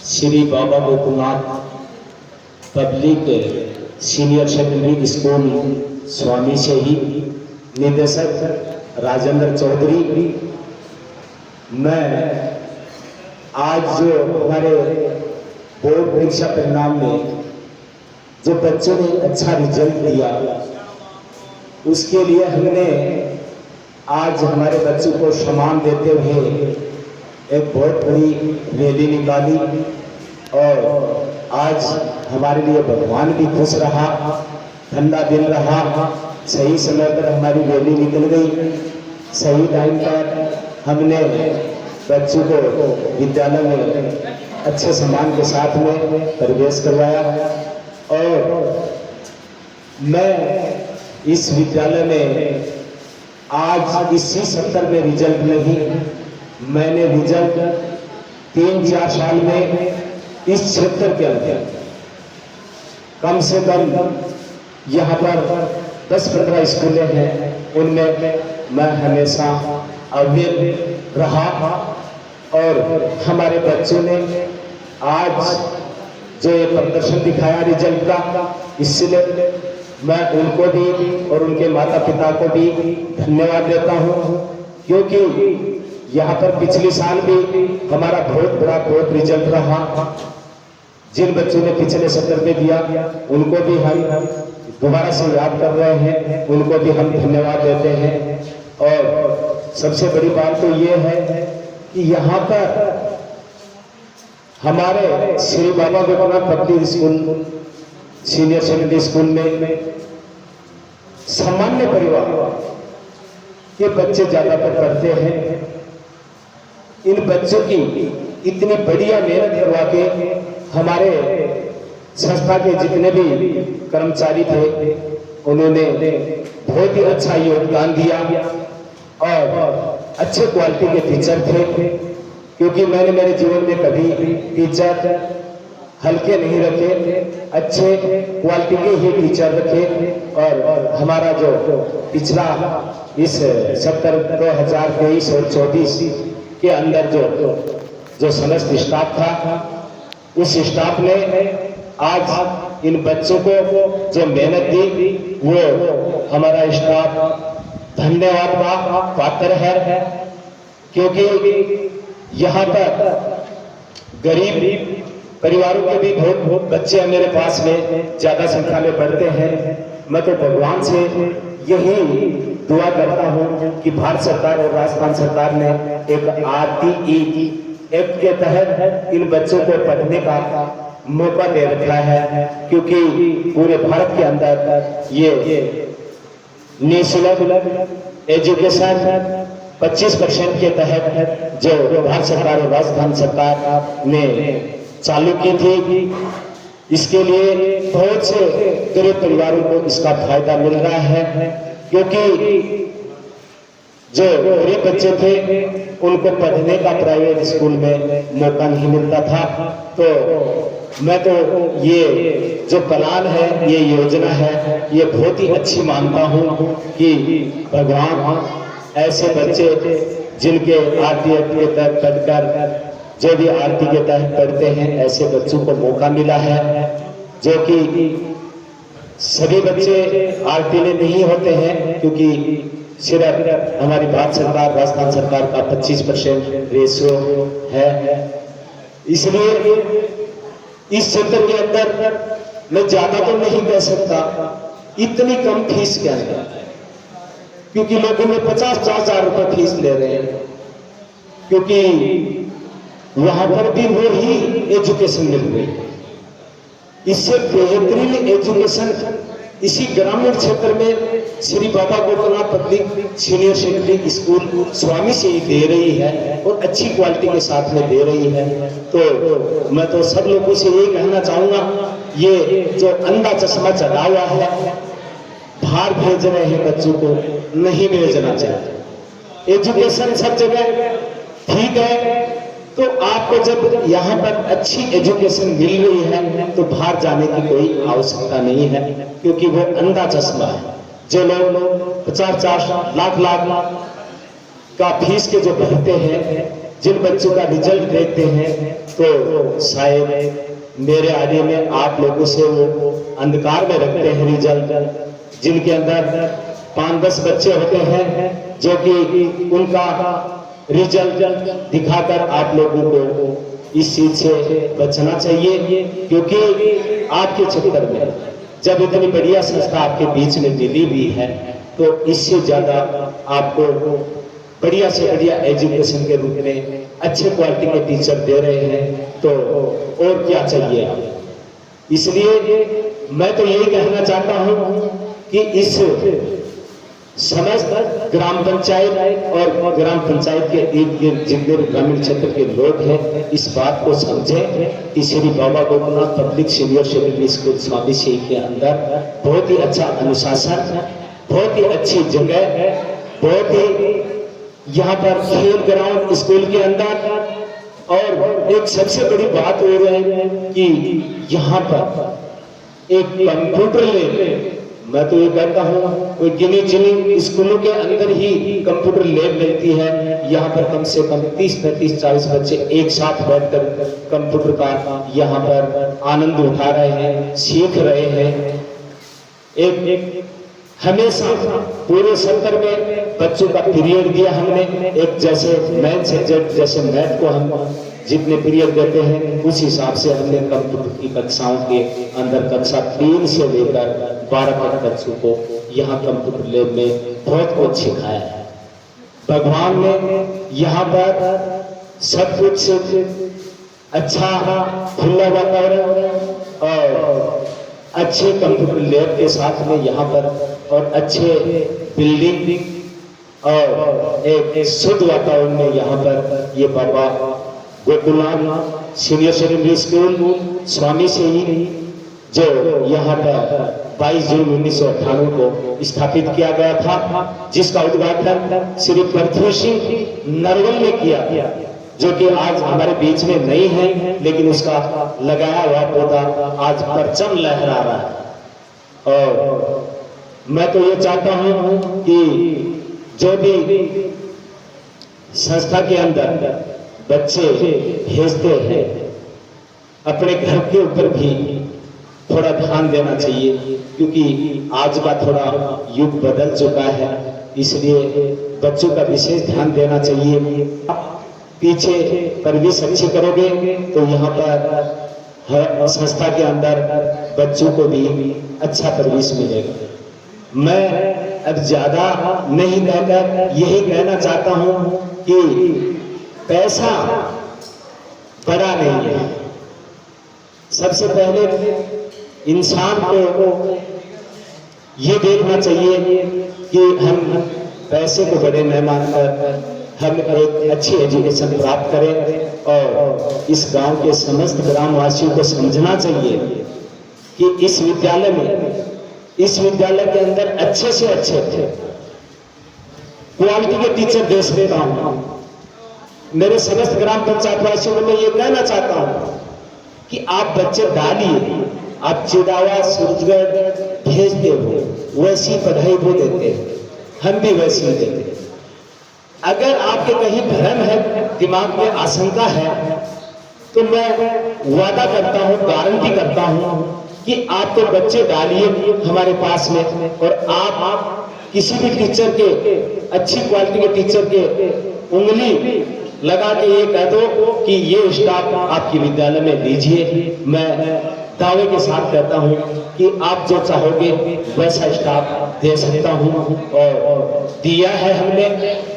Shri Baba Gokulnath public senior secondary school Swami से ही निदेशक राजेंद्र चौधरी। मैं आज जो हमारे बोर्ड परीक्षा परिणाम में जो बच्चों ने अच्छा रिजल्ट दिया उसके लिए हमने आज हमारे बच्चों को सम्मान देते हुए एक बहुत बड़ी रैली निकाली और आज हमारे लिए भगवान भी खुश रहा, ठंडा दिन रहा। सही समय पर हमारी रैली निकल गई, सही टाइम पर हमने बच्चों को विद्यालय में अच्छे सम्मान के साथ में प्रवेश करवाया। और मैं इस विद्यालय में आज इसी सत्र में रिजल्ट नहीं, मैंने रिजल्ट 3-4 साल में इस क्षेत्र के अंदर कम से कम यहाँ पर 10-15 स्कूलें हैं, उनमें मैं हमेशा अव्वल रहा। और हमारे बच्चों ने आज जो ये प्रदर्शन दिखाया रिजल्ट का, इसलिए मैं उनको भी और उनके माता पिता को भी धन्यवाद देता हूँ, क्योंकि यहाँ पर पिछले साल भी हमारा बहुत रिजल्ट रहा। जिन बच्चों ने पिछले सत्र में दिया उनको भी हम दोबारा से याद कर रहे हैं, उनको भी हम धन्यवाद देते हैं। और सबसे बड़ी बात तो ये है कि यहाँ पर हमारे Shri Baba Gokulnath public school senior secondary school में सामान्य परिवार के बच्चे ज्यादातर पढ़ते हैं। इन बच्चों की इतनी बढ़िया मेहनत करवा के हमारे संस्था के जितने भी कर्मचारी थे उन्होंने बहुत ही अच्छा योगदान दिया और अच्छे क्वालिटी के टीचर थे, क्योंकि मैंने मेरे जीवन में कभी टीचर हल्के नहीं रखे, अच्छे क्वालिटी के ही टीचर रखे। और हमारा जो पिछला इस सत्र 2023 और 24 के अंदर जो समस्त स्टाफ था, उस स्टाफ ने आज इन बच्चों को जो मेहनत दी वो हमारा स्टाफ धन्यवाद का पात्र है, क्योंकि यहाँ पर गरीब परिवारों के भी बहुत बच्चे मेरे पास में ज्यादा संख्या में पढ़ते हैं। मैं तो भगवान से यही दुआ करता हूँ कि भारत सरकार और राजस्थान सरकार ने एक RTE एक्ट के तहत इन बच्चों को पढ़ने का मौका दे रखा है, क्योंकि पूरे भारत के अंदर ये निःशुल्क एजुकेशन 25% के तहत जो भारत सरकार और राजस्थान सरकार ने चालू की थी, इसके लिए बहुत से गरीब परिवारों को इसका फायदा मिल रहा है। क्योंकि जो गरीब बच्चे थे उनको पढ़ने का प्राइवेट स्कूल में मौका नहीं मिलता था। तो मैं तो ये जो प्लान है, ये योजना है, ये बहुत ही अच्छी मानता हूँ कि भगवान ऐसे बच्चे जिनके RTE के तहत पढ़कर जो भी RTE के तहत पढ़ते हैं, ऐसे बच्चों को मौका मिला है, जो कि सभी बच्चे RTE में नहीं होते हैं, क्योंकि सिर्फ हमारी भारत सरकार राजस्थान सरकार का 25% रेशियो है। इसलिए इस क्षेत्र के अंदर मैं ज्यादा तो नहीं कह सकता, इतनी कम फीस के अंदर, क्योंकि लोगों में 50-50 हजार रुपये फीस ले रहे हैं, क्योंकि वहां पर भी वो ही एजुकेशन मिल रही है। इससे बेहतरीन एजुकेशन इसी ग्रामीण क्षेत्र में Shri Baba Gokulnath public senior secondary school Swami से ही दे रही है और अच्छी क्वालिटी के साथ में दे रही है। तो मैं तो सब लोगों से यही कहना चाहूंगा, ये जो अंधा चश्मा चढ़ा हुआ है, बाहर भेज रहे हैं बच्चों को, नहीं भेजना चाहिए। एजुकेशन सब जगह ठीक है, तो आपको जब यहाँ पर अच्छी एजुकेशन मिल रही है तो बाहर जाने की कोई आवश्यकता नहीं है, क्योंकि वो अंधा चश्मा है। जो लोग 50-50 लाख का फीस के जो भरते हैं, जिन बच्चों का रिजल्ट देखते हैं तो शायद मेरे आगे में आप लोगों से वो अंधकार में रखते हैं रिजल्ट, जिनके अंदर 5-10 बच्चे होते हैं जो कि उनका रिजल्ट दिखाकर आप लोगों को इस चीज से बचना चाहिए, क्योंकि आपके चक्कर में जब इतनी बढ़िया संस्था आपके बीच में मिली हुई है तो इससे ज्यादा आपको बढ़िया से बढ़िया एजुकेशन के रूप में अच्छे क्वालिटी के टीचर दे रहे हैं, तो और क्या चाहिए। इसलिए मैं तो यही कहना चाहता हूं कि इस समस्त ग्राम पंचायत और ग्राम पंचायत के इर्द गिर्द जितने ग्रामीण क्षेत्र के लोग हैं इस बात को समझें कि Shri Baba Gokulnath public senior secondary school Swami Singh के अंदर बहुत ही अच्छा अनुशासन, बहुत ही अच्छी जगह, बहुत ही यहाँ पर खेल ग्राउंड स्कूल के अंदर, और एक सबसे बड़ी बात हो रही है कि यहाँ पर एक कंप्यूटर लैब, मैं तो ये कहता हूँ कोई गिनी चुनी स्कूलों के अंदर ही कंप्यूटर लैब मिलती है। यहाँ पर कम से कम 30, 35, 40 बच्चे एक साथ बैठकर कंप्यूटर का यहाँ पर आनंद उठा रहे हैं, सीख रहे हैं। एक हमेशा पूरे सत्र में बच्चों का पीरियड दिया हमने, एक जैसे मैथ सब्जेक्ट जैसे मैथ को हम जितने पीरियड देते हैं उस हिसाब से हमने कंप्यूटर की कक्षाओं के अंदर कक्षा 3 से लेकर 12 तक बच्चों को यहाँ कंप्यूटर लैब में बहुत कुछ सिखाया है। भगवान ने यहाँ पर सब कुछ अच्छा खुला वातावरण और अच्छे कंप्यूटर लैब के साथ में यहाँ पर और अच्छे बिल्डिंग और एक शुद्ध वातावरण में यहाँ पर ये बाबा Gokulnath senior secondary school Swami Singh जो यहाँ पर 22 जून 1998 को स्थापित किया गया था, जिसका उद्घाटन श्री पृथ्वी सिंह नरवल ने किया, जो कि आज हमारे बीच में नहीं है, लेकिन उसका लगाया हुआ पौधा आज परचम लहरा रहा है। और मैं तो ये चाहता हूं कि जो भी संस्था के अंदर बच्चे भेजते हैं अपने घर के ऊपर भी थोड़ा ध्यान देना चाहिए, क्योंकि आज का थोड़ा युग बदल चुका है, इसलिए बच्चों का विशेष ध्यान देना चाहिए। पीछे परवरिश अच्छी करोगे तो यहाँ पर संस्था के अंदर बच्चों को भी अच्छा परवरिश मिलेगा। मैं अब ज्यादा नहीं कहकर यही कहना चाहता हूँ कि पैसा बड़ा नहीं है, सबसे पहले इंसान को ये देखना चाहिए कि हम पैसे को बड़े न मानकर हम एक अच्छी एजुकेशन प्राप्त करें, और इस गांव के समस्त ग्रामवासियों को समझना चाहिए कि इस विद्यालय के अंदर अच्छे से अच्छे क्वालिटी के टीचर दे सकता हूं। मेरे समस्त ग्राम पंचायत वासियों को मैं ये कहना चाहता हूं कि आप बच्चे डालिए, आप चिड़ावा सूरजगढ़ भेजते हो वैसी पढ़ाई वो देते हैं, हम भी वैसी देते हैं। अगर आपके कहीं भ्रम है, दिमाग में आशंका है, तो मैं वादा करता हूं, गारंटी करता हूं कि आप तो बच्चे डालिए हमारे पास में, और आप किसी भी टीचर के, अच्छी क्वालिटी के टीचर के उंगली लगा के ये कह दो कि ये स्टाफ आपकी विद्यालय में लीजिए। मैं दावे के साथ कहता हूं कि आप जो चाहोगे वैसा स्टाफ दे सकता हूं, और दिया है हमने,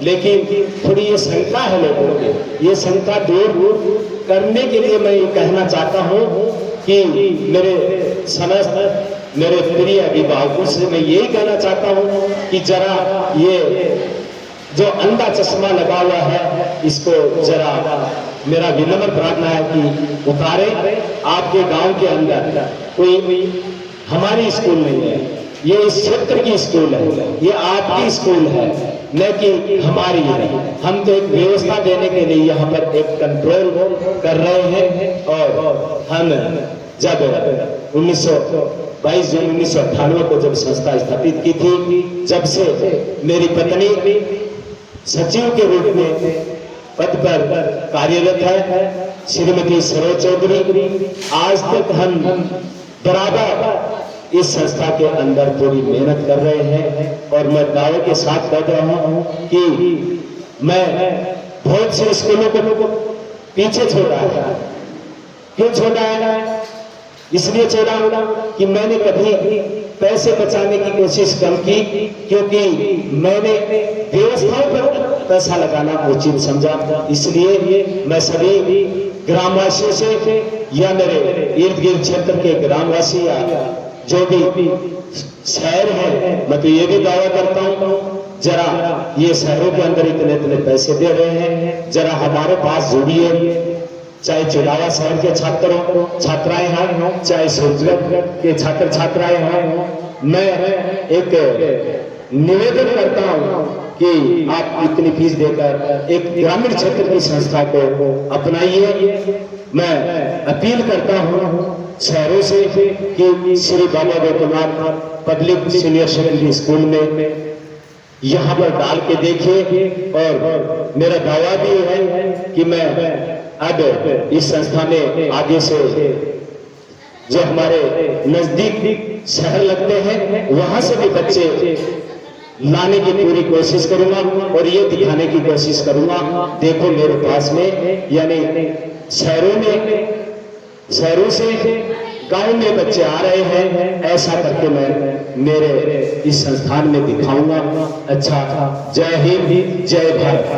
लेकिन थोड़ी ये शंका है लोगों में, ये शंका दूर करने के लिए मैं ये कहना चाहता हूं कि मेरे प्रिय अभिभावकों से मैं यही कहना चाहता हूं कि जरा ये जो अंधा चश्मा लगा हुआ है इसको जरा, मेरा विनम्र प्रार्थना है कि उतारे। आपके गांव के अंदर कोई हमारी स्कूल नहीं है, ये इस क्षेत्र की स्कूल है, ये आपकी स्कूल है, न कि हमारी है। हम तो एक व्यवस्था देने के लिए यहाँ पर एक कंट्रोल कर रहे हैं, और हम जब 22 जून 1998 को जब संस्था स्थापित की थी, जब से मेरी पत्नी सचिव के रूप में पद पर कार्यरत है, श्रीमती सरोज चौधरी, आज तक हम बराबर इस संस्था के अंदर पूरी मेहनत कर रहे हैं। और मैं दावे के साथ कह रहा हूं कि मैं बहुत से स्कूलों को पीछे छोड़ा है। क्यों छोड़ा है? इसलिए छोड़ा कि मैंने कभी पैसे बचाने की कोशिश कम की, क्योंकि मैंने व्यवस्थाओं पर पैसा लगाना उचित समझा। इसलिए मैं सभी ग्रामवासियों से या मेरे इर्द गिर्द क्षेत्र के ग्रामवासी या जो भी शहर है, मैं तो ये भी दावा करता हूँ, जरा ये शहरों के अंदर इतने इतने पैसे दे रहे हैं, जरा हमारे पास जुड़िए। चाहे चिड़ावा शहर के छात्राएं हों, चाहे सूरजगढ़ के छात्र छात्राएं हों, मैं एक निवेदन करता हूं कि आप इतनी फीस देकर एक ग्रामीण क्षेत्र की संस्था को अपनाइए। मैं अपील करता हूं शहरों से कि Shri Baba Gopnath public senior secondary school में यहाँ पर डाल के देखिए। और मेरा दावा भी है कि मैं अब इस संस्था में आगे से जो हमारे नजदीक शहर लगते हैं वहां से भी बच्चे लाने की पूरी कोशिश करूंगा और ये दिखाने की कोशिश करूंगा, देखो मेरे पास में, यानी शहरों से गांव में बच्चे आ रहे हैं। ऐसा करके मैं मेरे इस संस्थान में दिखाऊंगा। अच्छा, जय हिंद, जय भारत।